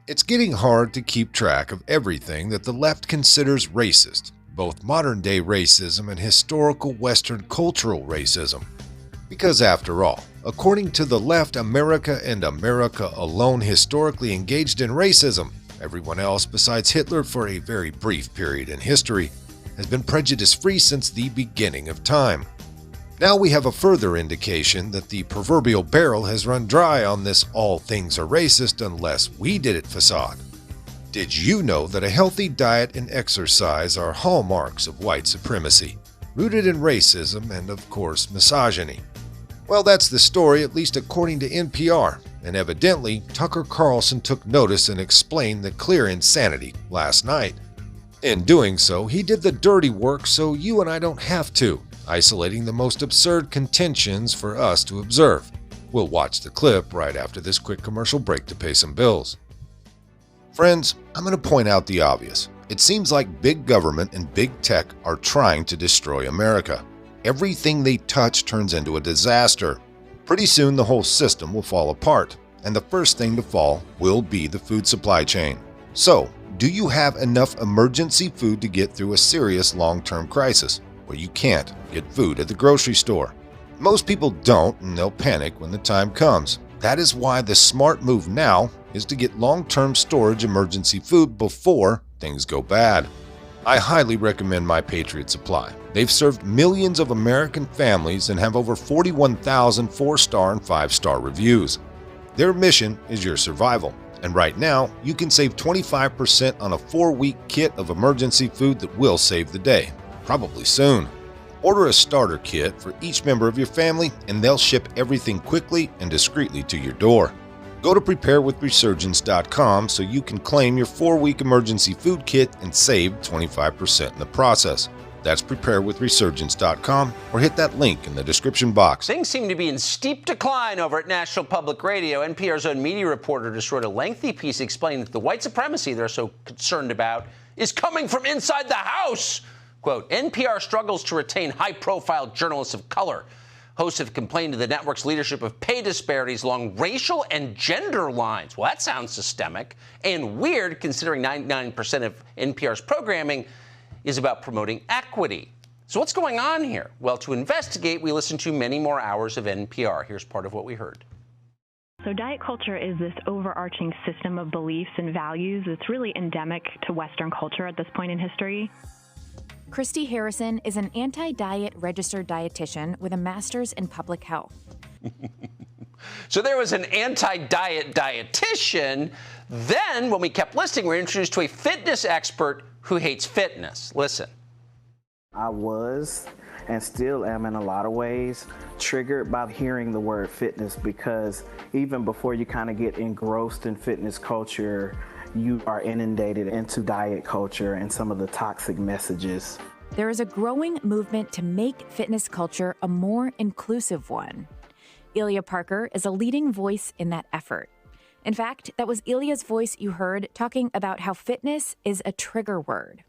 It's getting hard to keep track of everything that the left considers racist, both modern-day racism and historical Western cultural racism. Because after all, according to the left, America and America alone historically engaged in racism. Everyone else besides Hitler for a very brief period in history has been prejudice-free since the beginning of time. Now we have a further indication that the proverbial barrel has run dry on this all things are racist unless we did it facade. Did you know that a healthy diet and exercise are hallmarks of white supremacy, rooted in racism and, of course, misogyny? Well, that's the story, at least according to NPR, and evidently Tucker Carlson took notice and explained the clear insanity last night. In doing so, he did the dirty work so you and I don't have to, isolating the most absurd contentions for us to observe. We'll watch the clip right after this quick commercial break to pay some bills. Friends, I'm going to point out the obvious. It seems like big government and big tech are trying to destroy America. Everything they touch turns into a disaster. Pretty soon the whole system will fall apart, and the first thing to fall will be the food supply chain. So, do you have enough emergency food to get through a serious long-term crisis where you can't get food at the grocery store? Most people don't, and they'll panic when the time comes. That is why the smart move now is to get long-term storage emergency food before things go bad. I highly recommend My Patriot Supply. They've served millions of American families and have over 41,000 4-star and 5-star reviews. Their mission is your survival, and right now you can save 25% on a 4-week kit of emergency food that will save the day, probably soon. Order a starter kit for each member of your family and they'll ship everything quickly and discreetly to your door. Go to preparewithresurgence.com so you can claim your 4-week emergency food kit and save 25% in the process. That's preparewithresurgence.com or hit that link in the description box. Things seem to be in steep decline over at National Public Radio. NPR's own media reporter just wrote a lengthy piece explaining that the white supremacy they're so concerned about is coming from inside the House. Quote, NPR struggles to retain high-profile journalists of color. Hosts have complained to the network's leadership of pay disparities along racial and gender lines. Well, that sounds systemic and weird considering 99% of NPR's programming is about promoting equity. So what's going on here? Well, to investigate, we listened to many more hours of NPR. Here's part of what we heard. So diet culture is this overarching system of beliefs and values that's really endemic to Western culture at this point in history. Christy Harrison is an anti-diet registered dietitian with a master's in public health. So there was an anti-diet dietitian. Then, when we kept listening, we were introduced to a fitness expert who hates fitness. Listen. I was, and still am in a lot of ways, triggered by hearing the word fitness, because even before you kind of get engrossed in fitness culture, you are inundated into diet culture and some of the toxic messages. There is a growing movement to make fitness culture a more inclusive one. Ilya Parker is a leading voice in that effort. In fact, that was Ilya's voice you heard talking about how fitness is a trigger word.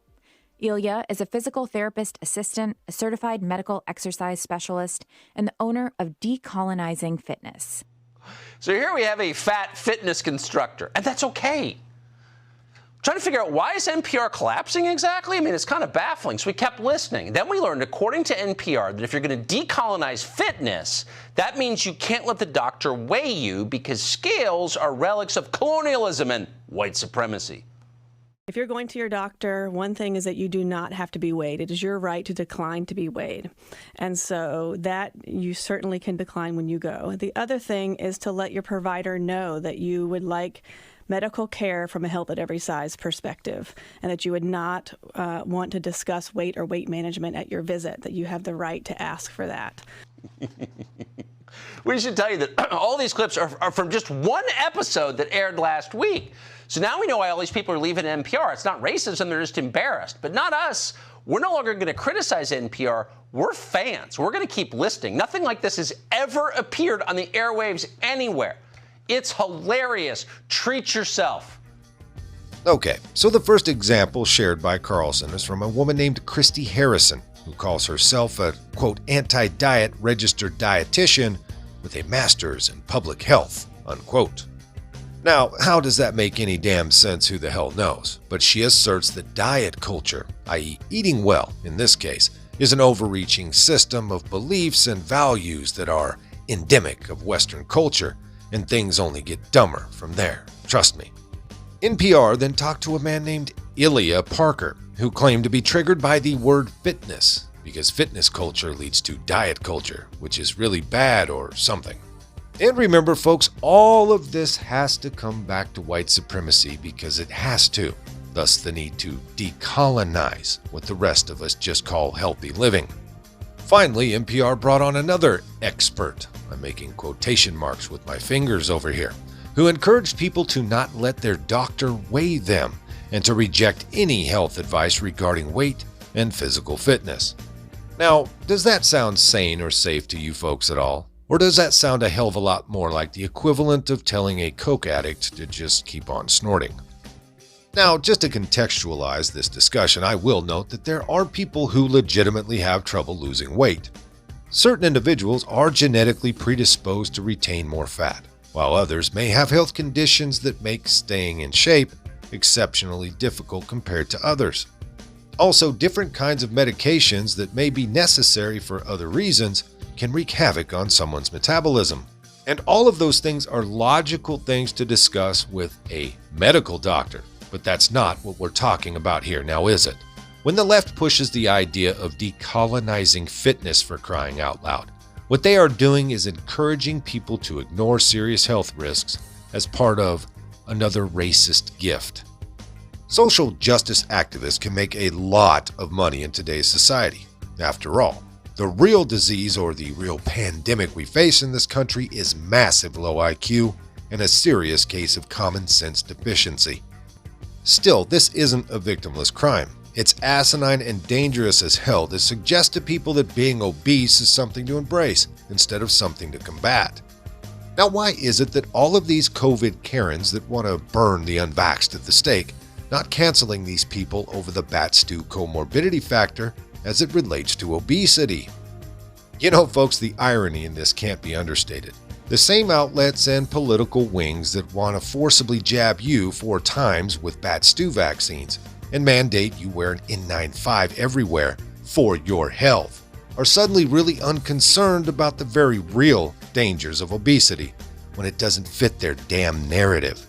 Ilya is a physical therapist assistant, a certified medical exercise specialist, and the owner of Decolonizing Fitness. So here we have a fat fitness constructor, and that's okay. Trying to figure out why is NPR collapsing exactly? I mean, it's kind of baffling. So we kept listening. Then we learned, according to NPR, that if you're going to decolonize fitness, that means you can't let the doctor weigh you because scales are relics of colonialism and white supremacy. If you're going to your doctor, one thing is that you do not have to be weighed. It is your right to decline to be weighed. And so that you certainly can decline when you go. The other thing is to let your provider know that you would like medical care from a health at every size perspective, and that you would not want to discuss weight or weight management at your visit, that you have the right to ask for that. We should tell you that all these clips are from just one episode that aired last week. So now we know why all these people are leaving NPR. It's not racism, they're just embarrassed. But not us. We're no longer going to criticize NPR. We're fans. We're going to keep listening. Nothing like this has ever appeared on the airwaves anywhere. It's hilarious. Treat yourself. Okay, so the first example shared by Carlson is from a woman named Christy Harrison, who calls herself a, quote, anti-diet registered dietitian with a master's in public health, unquote. Now, how does that make any damn sense? Who the hell knows? But she asserts that diet culture, i.e. eating well in this case, is an overreaching system of beliefs and values that are endemic of Western culture, and things only get dumber from there. Trust me. NPR then talked to a man named Ilya Parker, who claimed to be triggered by the word fitness, because fitness culture leads to diet culture, which is really bad or something. And remember, folks, all of this has to come back to white supremacy because it has to. Thus the need to decolonize what the rest of us just call healthy living. Finally, NPR brought on another expert, I'm making quotation marks with my fingers over here, who encouraged people to not let their doctor weigh them and to reject any health advice regarding weight and physical fitness. Now, does that sound sane or safe to you folks at all? Or does that sound a hell of a lot more like the equivalent of telling a coke addict to just keep on snorting? Now, just to contextualize this discussion, I will note that there are people who legitimately have trouble losing weight. Certain individuals are genetically predisposed to retain more fat, while others may have health conditions that make staying in shape exceptionally difficult compared to others. Also, different kinds of medications that may be necessary for other reasons can wreak havoc on someone's metabolism. And all of those things are logical things to discuss with a medical doctor. But that's not what we're talking about here, now is it? When the left pushes the idea of decolonizing fitness, for crying out loud, what they are doing is encouraging people to ignore serious health risks as part of another racist gift. Social justice activists can make a lot of money in today's society. After all, the real disease or the real pandemic we face in this country is massive low IQ and a serious case of common sense deficiency. Still, this isn't a victimless crime. It's asinine and dangerous as hell to suggest to people that being obese is something to embrace instead of something to combat. Now, why is it that all of these COVID Karens that want to burn the unvaxxed at the stake not canceling these people over the bat stew comorbidity factor as it relates to obesity? You know, folks, the irony in this can't be understated. The same outlets and political wings that want to forcibly jab you 4 times with bat stew vaccines and mandate you wear an N95 everywhere for your health are suddenly really unconcerned about the very real dangers of obesity when it doesn't fit their damn narrative.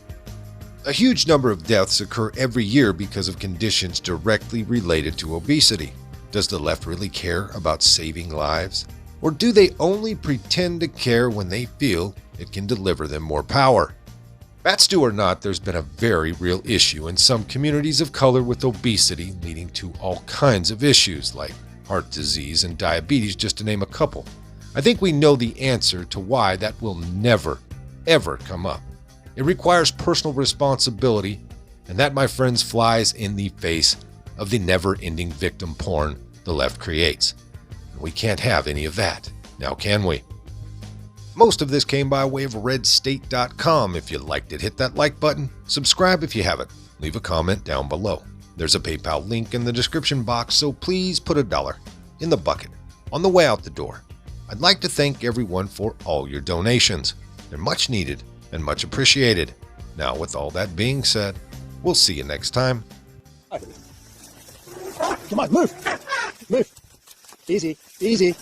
A huge number of deaths occur every year because of conditions directly related to obesity. Does the left really care about saving lives? Or do they only pretend to care when they feel it can deliver them more power? Bat stew or not, there's been a very real issue in some communities of color with obesity, leading to all kinds of issues like heart disease and diabetes, just to name a couple. I think we know the answer to why that will never, ever come up. It requires personal responsibility, and that, my friends, flies in the face of the never-ending victim porn the left creates. We can't have any of that, now can we? Most of this came by way of redstate.com. If you liked it, hit that like button. Subscribe if you haven't. Leave a comment down below. There's a PayPal link in the description box, so please put $1 in the bucket on the way out the door. I'd like to thank everyone for all your donations. They're much needed and much appreciated. Now, with all that being said, we'll see you next time. Come on, move! Move! Easy, easy.